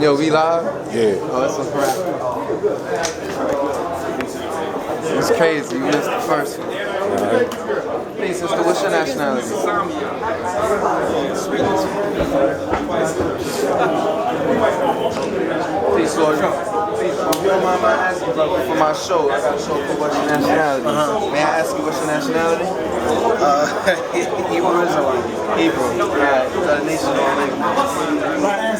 Yo, we live? Yeah. Oh, that's a crap. It's crazy. You missed the first one. Hey, sister, what's your nationality? Peace, Lord. If you don't mind my asking, brother, for my show, I got a show for what's your nationality. May I ask you what's your nationality? Hebrew Israelite. Hebrew. Alright, is that a nation or a language?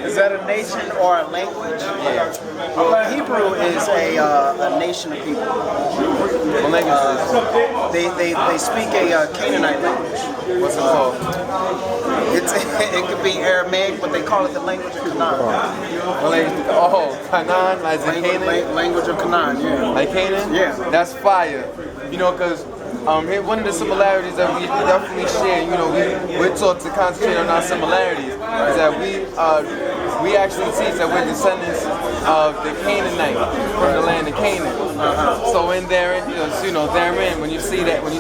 Is that a nation or a language? Yeah. Well, Hebrew is a nation of people. What language is it? They speak a Canaanite language. What's it called? It could be Aramaic, but they call it the language of Canaan. What language? Oh, Canaan, like Canaan? Language of Canaan, yeah. Like Canaan? Yeah. That's fire. You know, because one of the similarities that we definitely share, you know, we're taught to concentrate on our similarities, is that we actually teach that we're descendants of the Canaanite from the land of Canaan. So in there, you know, therein, when you say that we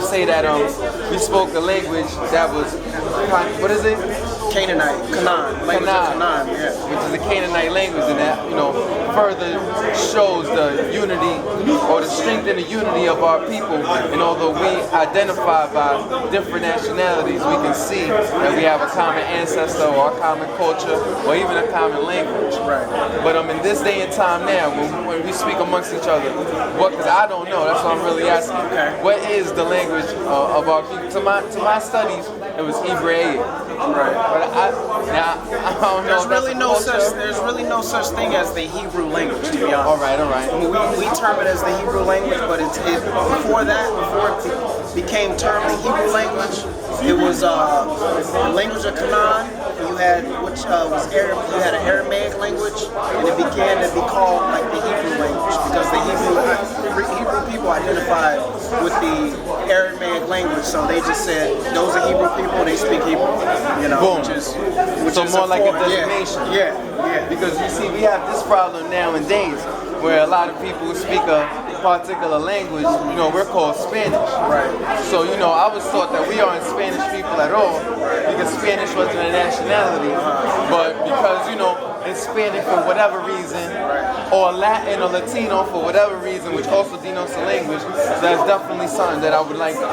spoke a language that was, what is it? Canaanite, Canaan, language of Canaan, yeah. Which is the Canaanite language, and that, you know, further shows the unity or the strength and the unity of our people. And although we identify by different nationalities, we can see that we have a common ancestor or a common culture or even a common language. Right. But in this day and time now, when we speak amongst each other, because I don't know, that's what I'm really asking. Okay. What is the language of our people? To my studies, it was Hebraic. Right. But I don't know. There's really no such thing as the Hebrew language, to be honest. All right. I mean, we term it as the Hebrew language, but before it became termed the Hebrew language, it was the language of Canaan. You had which was Arab. You had an Aramaic language, and it began to be called like the Hebrew language because the Hebrew people identified with the Aramaic language, so they just said those are Hebrew people. They speak Hebrew, you know. Boom. Which So is more like a designation. Yeah. Because you see, we have this problem nowadays where a lot of people speak a particular language, you know, we're called Spanish. Right. So, you know, I was taught that we aren't Spanish people at all because Spanish wasn't a nationality. But because, you know, Hispanic for whatever reason, or Latin or Latino for whatever reason, which also denotes a language, so that's definitely something that I would like to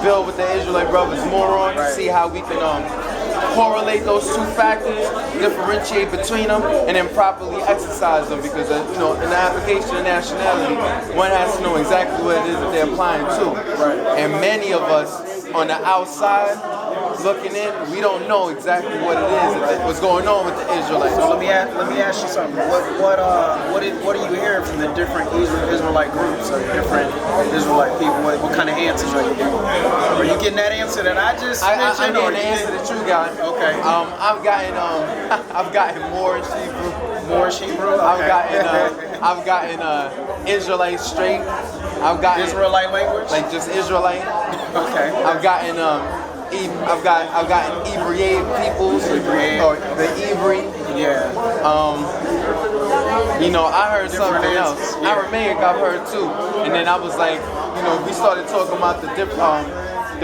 build with the Israelite brothers more on to see how we can correlate those two factors, differentiate between them, and then properly exercise them. Because you know, in the application of nationality, one has to know exactly what it is that they're applying to. Right. And many of us on the outside looking in, we don't know exactly what it is, what's going on with the Israelites. So let me ask you something. What are you hearing from the different Israelite groups or different Israelite people? What kind of answers are you getting? Are you getting that answer that I just mentioned? I'm getting the answer that you got. Okay. I've gotten Moorish-Hebrew. Moorish-Hebrew. Okay. I've gotten Israelite straight. I've gotten Israelite language. like just Israelite. Okay. I've gotten Hebraic peoples, or the Hebrew. Yeah. You know, I heard something else. Yeah. Aramaic I've heard too, and then I was like, you know, we started talking about the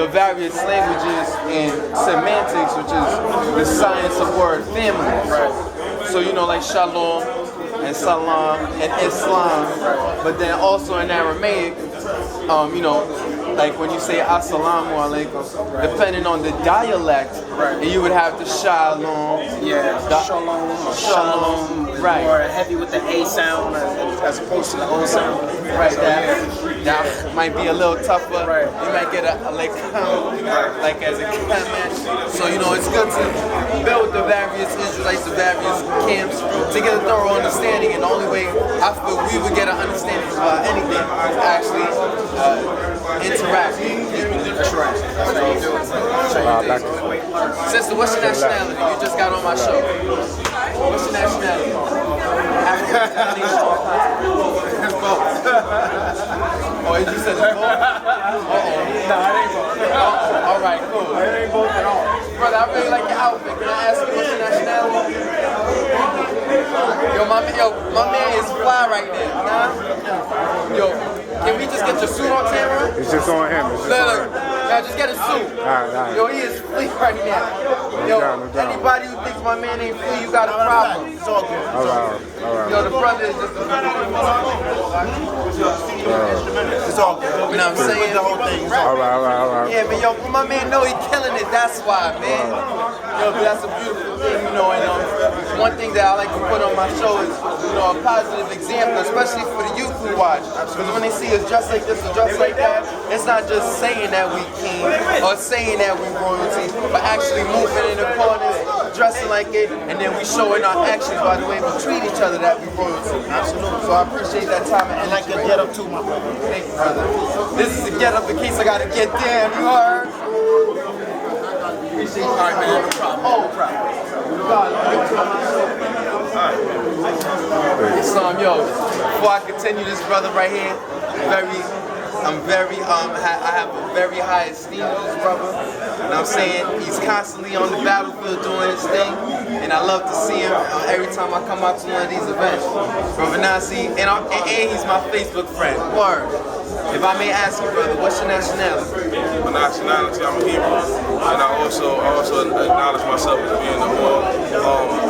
various languages and semantics, which is the science of word family. Right. So you know, like shalom and salam and Islam, but then also in Aramaic, you know, like when you say assalamu alaikum, depending on the dialect, and you would have the shalom. Yeah. Shalom. Right. More heavy with the A sound as opposed to the O sound. Right. That might be a little tougher. Right. You might get a like as a comment. So you know, it's good to build the various Israelites, the various camps, to get a thorough understanding. And the only way I feel we would get an understanding about anything is actually interact. That's right. Sister, what's your nationality? You just got on my show. What's your nationality? African. It's both. Oh, you said it's both? Nah, it ain't both. All right, cool. It ain't both at all. Brother, I really like your outfit. Can I ask you what's your nationality? My man is fly right now. Nah? Yo, can we just get your suit on camera? It's just on him. Look. Now just get a suit. Alright. Yo, he is free right now. Yo, No doubt. anybody who thinks my man ain't free, you got a problem. It's all good. Alright. Yo, the brother is just it's all good. You know what I'm saying? The whole thing. Alright. Yeah, man, yo, my man know he killing it, that's why, man. Yo, but that's a beautiful thing, you know, and one thing that I like to put on my show is, you know, a positive example, especially for the youth who watch. Because when they see us dressed like this or dressed like that, it's not just saying that we king or saying that we royalty, but actually moving in accordance, dressing like it, and then we showing our actions by the way we treat each other that we royalty. Absolutely. So I appreciate that time and like your get up too, my brother. Thank you, brother. This is the get up in case I gotta get down, you heard? Appreciate you. All right, man. No problem. Oh, problem. Yo, before I continue this brother right here, I have a very high esteem of this brother. You know what I'm saying? He's constantly on the battlefield doing his thing, and I love to see him every time I come out to one of these events. Brother Nasi, and he's my Facebook friend. Word. If I may ask you, brother, what's your nationality? My nationality, I'm a Hebrew, and I also acknowledge myself as being a Moor.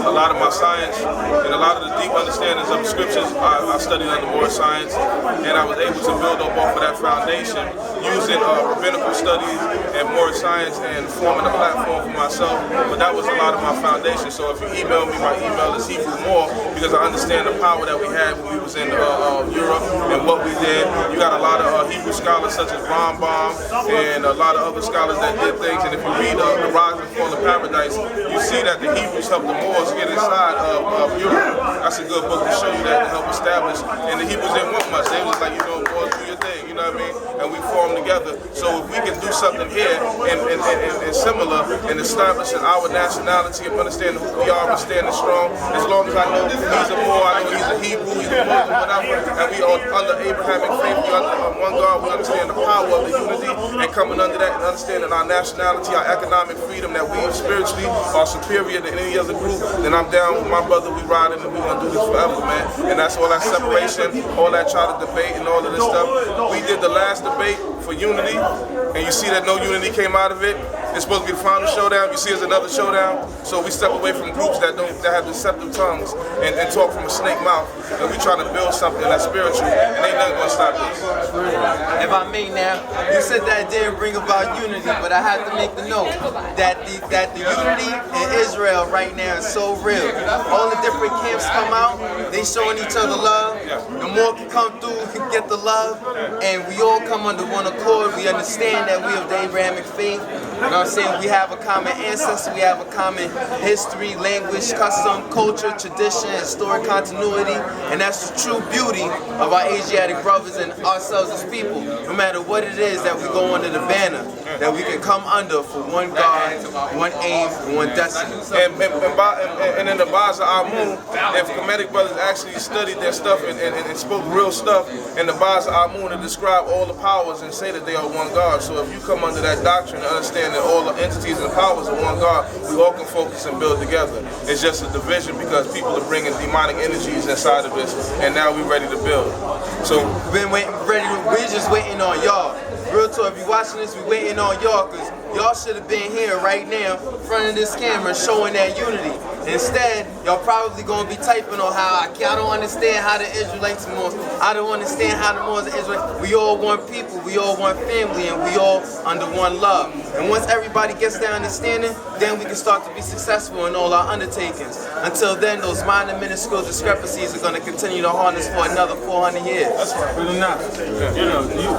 A lot of my science and a lot of the deep understandings of the scriptures, I studied under Moorish science, and I was able to build up off of that foundation using rabbinical studies and Moorish science and forming a platform for myself. But that was a lot of my foundation. So if you email me, my email is Hebrew Moor, because I understand the power that we had when we was in Europe and what we did. You got a lot of Hebrew scholars such as Rambam and a lot of other scholars that did things. And if you read The Rise and Fall of Paradise, you see that the Hebrews helped the Moors get inside of Europe. That's a good book to show you that, to help establish. And the Hebrews didn't want much. They was like, you know, Moors, do your thing, you know what I mean? And we formed together. So if we can do something here and similar in establishing our nationality and understanding who we are and standing strong, as long as I know he's a Moor, I know he's a Hebrew, he's a Muslim, whatever, and we are under Abrahamic faith, we under one God, we understand the power of the unity, and coming under that and understanding our nationality, our economic freedom, that we spiritually are superior to any other group, then I'm down with my brother, we riding and we gonna do this forever, man. And that's all that separation, all that try to debate and all of this stuff. We did the last debate for unity, and you see that no unity came out of it. It's supposed to be the final showdown. You see it's another showdown. So we step away from groups that have deceptive tongues and talk from a snake mouth, and we trying to build something that's spiritual, and ain't nothing gonna stop this. If I may now, you said that it didn't bring about unity, but I have to make the note that the unity in Israel right now is so real. All the different camps come out, they showing each other love. The more can come through, we can get the love, and we all come under one accord. We understand that we have the Abrahamic faith. You know what I'm saying? We have a common ancestor, we have a common history, language, custom, culture, tradition, historic continuity, and that's the true beauty of our Asiatic brothers and ourselves as people. No matter what it is that we go under the banner, that we can come under for one God, one aim, and one destiny. And in the Baza Amun, if Kemetic brothers actually studied their stuff and spoke real stuff, in the Baza Amun to describe all the powers and say that they are one God. So if you come under that doctrine and understand that all the entities and powers are one God, we all can focus and build together. It's just a division because people are bringing demonic energies inside of this, and now we're ready to build. So we're just waiting on y'all. Real talk, if you're watching this, we're waiting on y'all, because y'all should have been here right now in front of this camera showing that unity. Instead, y'all probably going to be typing on how I don't understand how the Israelites are Moors. I don't understand how the Moors are Israelites. We all one people, we all one family, and we all under one love. And once everybody gets that understanding, then we can start to be successful in all our undertakings. Until then, those minor minuscule discrepancies are going to continue to haunt us for another 400 years. That's right. Really not. You know, you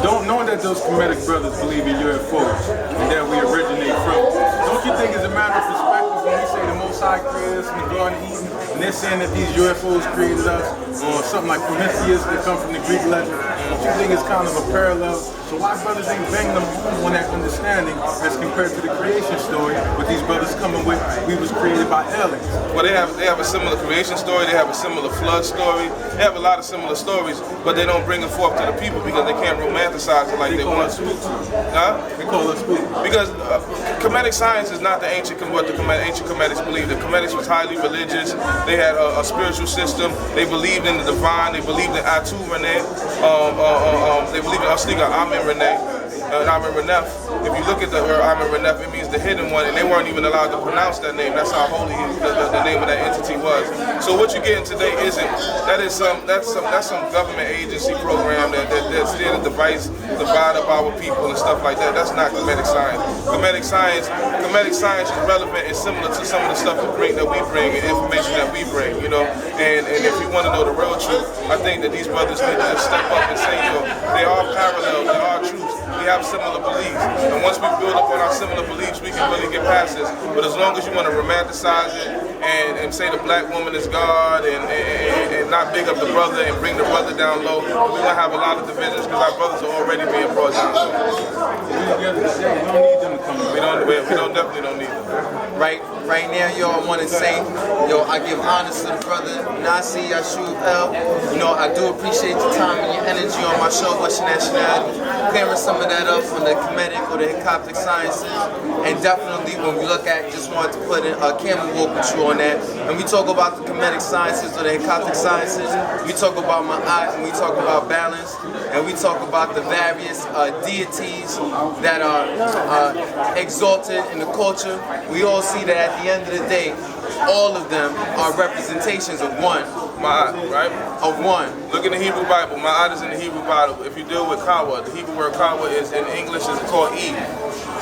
don't know that those Kemetic brothers believe in UFOs and that we originate from. Don't you think it's a matter of perspective when we say the Most High created us in the Garden of Eden, and they're saying that these UFOs created us, or something like Prometheus that come from the Greek legend? Don't you think it's kind of a parallel? So why brothers ain't banging them home on that understanding as compared to the creation story, with these brothers coming with, we was created by aliens? Well, they have a similar creation story, they have a similar flood story, they have a lot of similar stories, but they don't bring it forth to the people because they can't romanticize it like they want to. Huh? They call us spooky. Because Kemetic science is not the what the ancient Kemetics believed. The Kemetics was highly religious, they had a spiritual system, they believed in the divine, they believed in Atu Renee, they believed in Astiga Amen Renee. Amen Renef. If you look at the Amen Renef, it means the hidden one, and they weren't even allowed to pronounce that name. That's how holy the name of that entity was. So what you're getting today isn't. That's some government agency program that's there to divide up our people and stuff like that. That's not Kemetic science. Kemetic science is relevant and similar to some of the stuff that we bring and information that we bring, you know. And if you want to know the real truth, I think that these brothers need to just step up and say, you know, they are parallel, they are truths. We have similar beliefs, and once we build up on our similar beliefs, we can really get past this. But as long as you want to romanticize it and say the black woman is God and not big up the brother and bring the brother down low, we're gonna have a lot of divisions because our brothers are already being brought down low. We definitely don't need them. Right now, yo, I want to say, yo, I give honors to the brother Nasi, Yashuv-El. You know, I do appreciate your time and your energy on my show, What's Your Nationality? Clearing some of that up from the Kemetic or the Coptic sciences. And definitely, when we look at, just wanted to put in a camel walk with you on that. And we talk about the Kemetic sciences or the Coptic sciences. We talk about Ma'at, and we talk about balance. And we talk about the various deities that are exalted in the culture. We all see that at the end of the day, all of them are representations of one. Ma'at, right? Of one. Look in the Hebrew Bible. Ma'at is in the Hebrew Bible. If you deal with Kawa, the Hebrew word Kawa is in English is called Eve.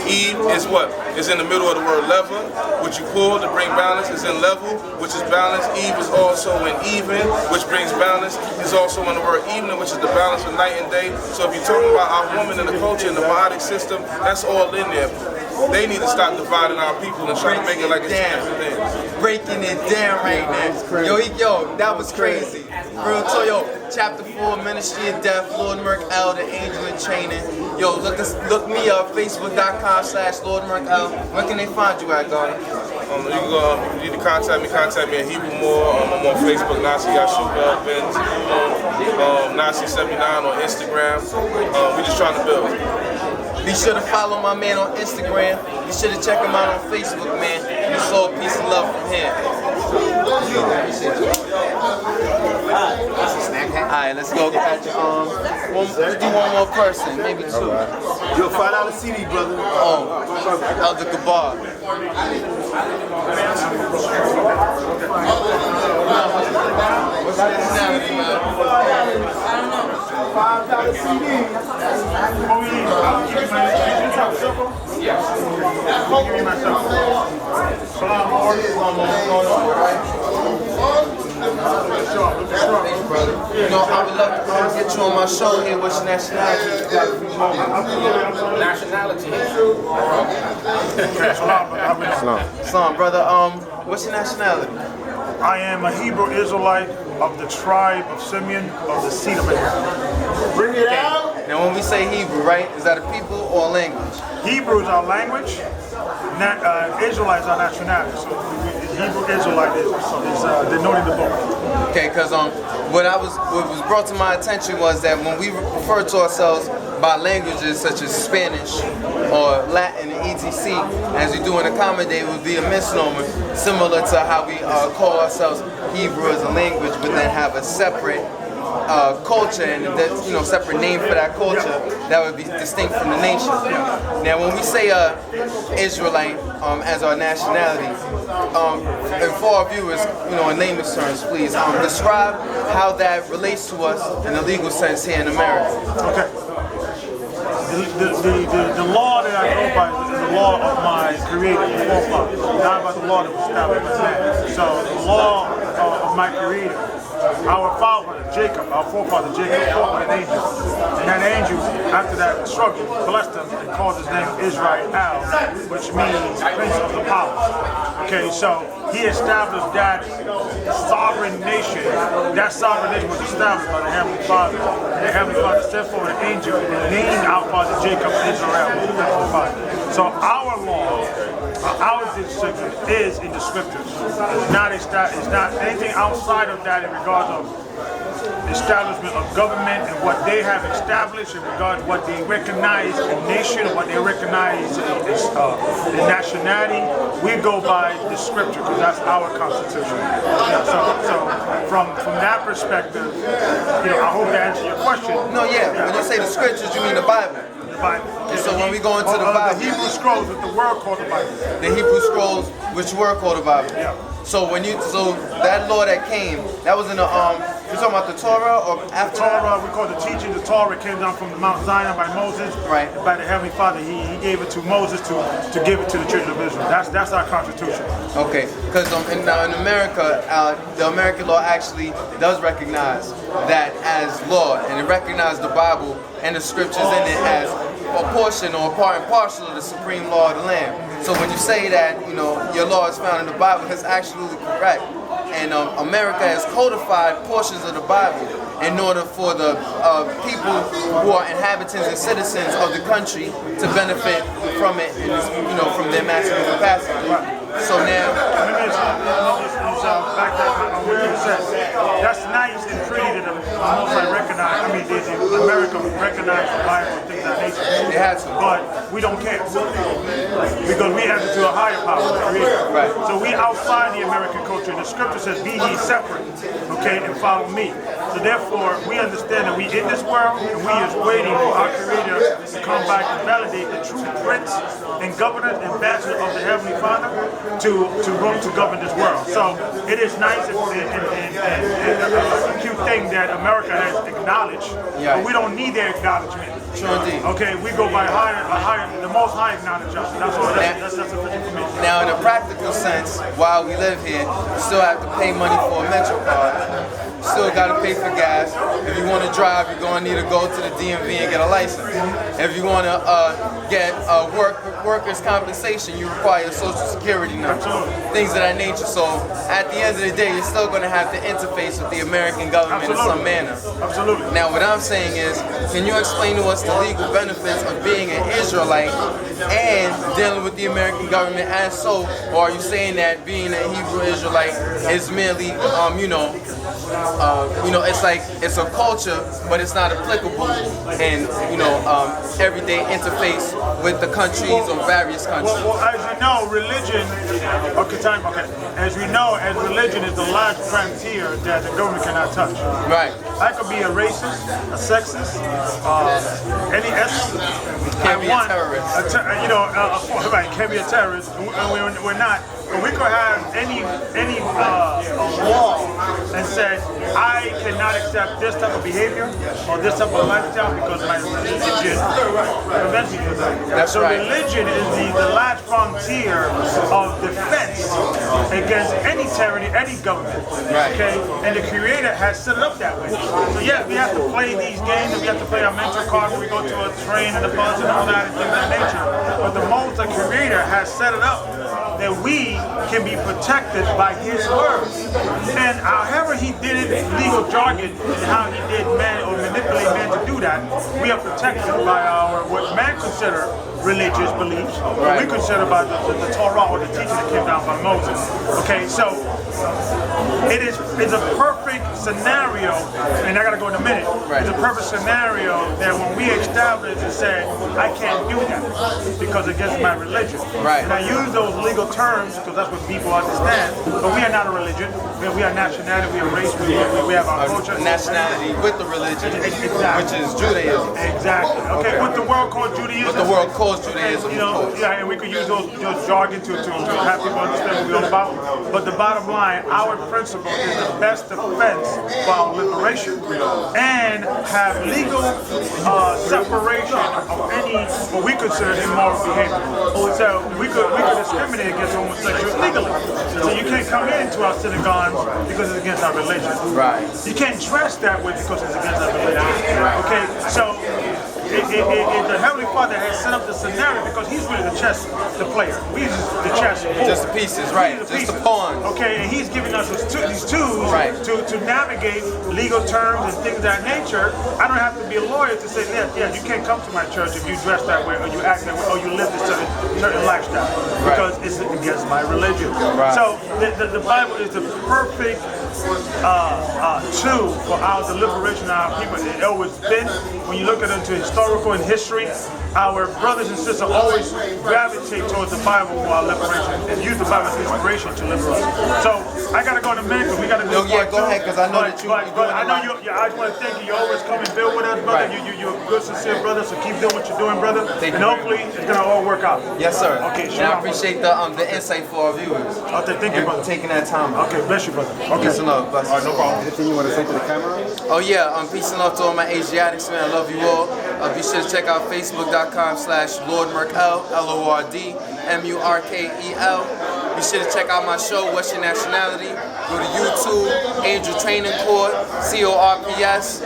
Eve is what? It's in the middle of the word lever, which you pull to bring balance. It's in level, which is balance. Eve is also in even, which brings balance. It's also in the word evening, which is the balance of night and day. So if you're talking about our woman in the culture and the Ma'atic system, that's all in there. They need to stop dividing our people and trying to make it like it's different things. Breaking it down right now. Yo, that was crazy. Real talk, yo, chapter 4, Ministry of Death, Lord Murk-El, the angel in training. Yo, look me up, facebook.com/Lord Murk-El. Where can they find you at, God? You can go, you need to contact me at Hebrew More. I'm on Facebook, Nasi Yashuv-El, Nasi 79 on Instagram. We just trying to build. Be sure to follow my man on Instagram. Be sure to check him out on Facebook, man. And it's all peace and love from him. Alright, let's go catch let's do one more person, maybe two. You'll find out a CD, brother. Oh, Elder Gabar. What's the nationality, man? $5 CD. You know, I would love to get you on my show here. What's your nationality? Islam, brother. What's your nationality? I am a Hebrew Israelite of the tribe of Simeon of the seed of Abraham. Bring it out. Now, when we say Hebrew, right, is that a people or a language? Hebrew is our language. Israelite is our nationality. So Hebrew Israelite is denoting the book. Okay, because what was brought to my attention was that when we refer to ourselves by languages such as Spanish or Latin and etc., as we do in a common day, would be a misnomer, similar to how we call ourselves Hebrew as a language, but then have a separate culture and separate name for that culture that would be distinct from the nation. Now, when we say Israelite as our nationality, and for our viewers, in layman's terms, please describe how that relates to us in a legal sense here in America. Okay. The law that I go by is the law of my creator, the forefather, not about the law that was established by man. So the law of my creator, our father Jacob, our forefather Jacob, fought with an angel. And that angel, after that struggle, blessed him and called his name Israel, which means Prince of the Powers. Okay, so he established that sovereign nation. That sovereign nation was established by the Heavenly Father. And the Heavenly Father sent forth an angel and named our father Jacob Israel, the Heavenly Father. So our law, our decision is in the scriptures. It's not anything outside of that in regards of establishment of government and what they have established in regards to what they recognize a nation, what they recognize as the nationality. We go by the scripture because that's our constitution. So from that perspective, I hope that answers your question. No, yeah. When you say the scriptures, you mean the Bible. The Bible. And so when we go into the Bible, the Hebrew scrolls with the word called the Bible. the Hebrew scrolls, which were called the Bible. Yeah. So so that law that came, that was in the you talking about the Torah or after Torah, we call the teaching. The Torah came down from Mount Zion by Moses, Right. by the Heavenly Father. He gave it to Moses to give it to the children of Israel. That's our Constitution. Okay, because in America, the American law actually does recognize that as law, and it recognizes the Bible and the scriptures in it as a portion or part and parcel of the supreme law of the land. So when you say that, your law is found in the Bible, that's absolutely correct. And America has codified portions of the Bible in order for the people who are inhabitants and citizens of the country to benefit from it, from their maximum capacity. So now, Let me just back up on what you said. That's nice and pretty that the Most High recognize. The America recognize the Bible and things of that nature. they had to. But we don't care because we have it to a higher power, the Creator. Right. So we outside the American culture. The Scripture says, "Be ye separate, okay, and follow me." So therefore, we understand that we in this world and we is waiting for our Creator to come back and validate the true Prince and Governor and Ambassador of the Heavenly Father to rule to govern this world. So it is nice and a cute thing that America has acknowledged, but we don't need their acknowledgement. Sure indeed. Okay, we go by the Most High acknowledge us. That's all. That's sufficient for me. Now, in a practical sense, while we live here, you still have to pay money for a Metro card. You still got to pay for gas. If you want to drive, you're going to need to go to the DMV and get a license. If you want to get workers' compensation, you require a Social Security number. Things of that nature. So, at the end of the day, you're still going to have to interface with the American government in some manner. Absolutely. Now, what I'm saying is, can you explain to us the legal benefits of being an Israelite and dealing with the American government as so? Or are you saying that being a Hebrew Israelite is merely, it's like it's a culture, but it's not applicable in, everyday interface with the countries or various countries? Well, as you know, religion. As we know, religion is the last frontier that the government cannot touch. Right. I could be a racist, a sexist, any ethnicity. Can't be a terrorist. Right, can't be a terrorist. And we're not. But we could have any law and say, I cannot accept this type of behavior or this type of lifestyle because my religion prevents me from that. That's so right. religion is the last frontier of defense against any tyranny, any government. Right. Okay? And the Creator has set it up that way. So yeah, we have to play these games and we have to play our mentor card when we go to a train and a bus and all that and things of that nature. But the most the Creator has set it up that we can be protected by His word. And however He did it in legal jargon and how He did man or manipulate man to do that, we are protected by our what man consider religious beliefs, what we consider by the Torah or the teaching that came down by Moses. Okay, so it's a perfect scenario, and I gotta go in a minute. It's a perfect scenario that when we establish and say, I can't do that because against my religion. Right. And I use those legal terms because that's what people understand. But we are not a religion. We are nationality. We are race. We have our culture. Nationality with the religion, which is Judaism. Exactly. Okay. What the world called Judaism. What the world calls Judaism. And we could use those jargon to have people understand what we're all about. But the bottom line, our principle is the best defense for our liberation and have legal separation of any what we consider immoral behavior. So we could discriminate against homosexuals legally. So you can't come into our synagogues because it's against our religion. Right. You can't dress that way because it's against our religion. Okay, so the Heavenly Father has set up the scenario because He's really the chess, the player. We're the chess. Just the pieces, right? Just the pawns. Okay, and He's giving us these tools to navigate legal terms and things of that nature. I don't have to be a lawyer to say, yeah, you can't come to my church if you dress that way or you act that way or you live this certain lifestyle because it's against my religion. Right. So the Bible is the perfect two, for our deliberation of our people. It always been, when you look at into historical and history, our brothers and sisters always gravitate towards the Bible for our liberation and use the Bible as inspiration to liberate. So I gotta go to men because we gotta do Yeah, go ahead, because I know that but I know you. I just want to thank you. You always come and build with us, brother. Right. You're a good, sincere brother. So keep doing what you're doing, brother. Thank and you. hopefully it's gonna all work out. Yes, sir. Okay, sure. And I appreciate the insight for our viewers. Okay, thank you, And brother. taking that time. Okay, bless you, brother. Okay. Peace and love. Bless you. All right, no problem. Anything you want to say to the camera? Oh yeah, peace and love to all my Asiatics, man. I love you all. Be sure to check out facebook.com/Lord Murk-El, LORD-MURKEL. Be sure to check out my show, What's Your Nationality? Go to YouTube, Angel Training Court, CORPS.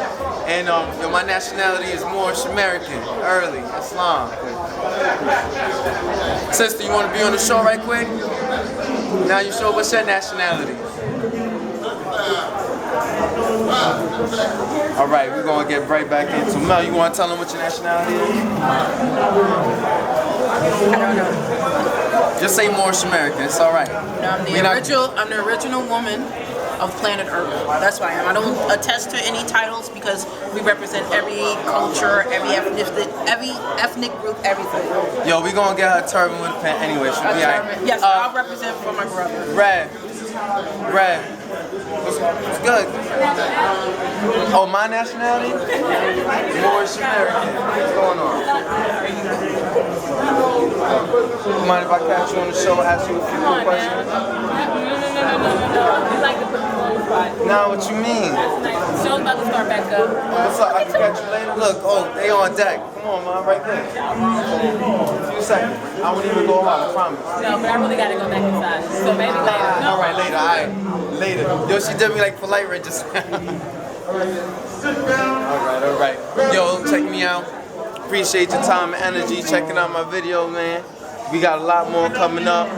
And my nationality is Moorish-American, early, Islam. Sister, you want to be on the show right quick? Now you show what's your nationality? All right, we're going to get right back into Mel. You want to tell them what your nationality is? I don't know. Just say Moorish-American. It's all right. No, I'm the original woman of planet Earth. That's why I am. I don't attest to any titles because we represent every culture, every ethnic group, everything. Yo, we going to get her a turban with a pen anyway. She'll be all right. Yes, I'll represent for my brother. Red. What's good? Oh, my nationality? Moorish-American. What's going on? Mind if I catch you on the show, ask you a few more questions? No. You like to put people on the spot. Nah, what you mean? The show's about to start back up. What's up? I can catch you later. Look, they on deck. Come on, man, right there. A few seconds. I won't even go home, I promise. No, but I really gotta go back inside. So maybe later. No. All right, later. All right, later. Yo, she did me like polite right just. All right. Yo, check me out. Appreciate your time and energy checking out my video, man. We got a lot more coming up.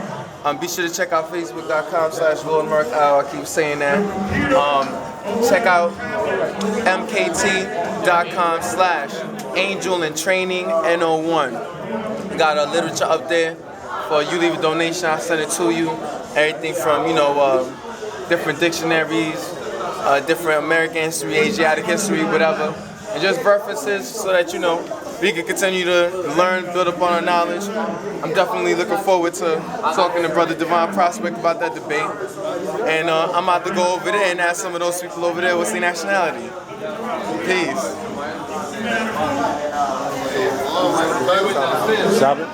Be sure to check out facebook.com/Lord Murk-El. I keep saying that. Check out mkt.com/Angel and Training NO1. Got a literature up there. For you leave a donation, I'll send it to you. Everything from different dictionaries, different American history, Asiatic history, whatever, and just references so that we can continue to learn, build up on our knowledge. I'm definitely looking forward to talking to Brother Divine Prospect about that debate. And I'm about to go over there and ask some of those people over there what's their nationality. Peace. Stop it.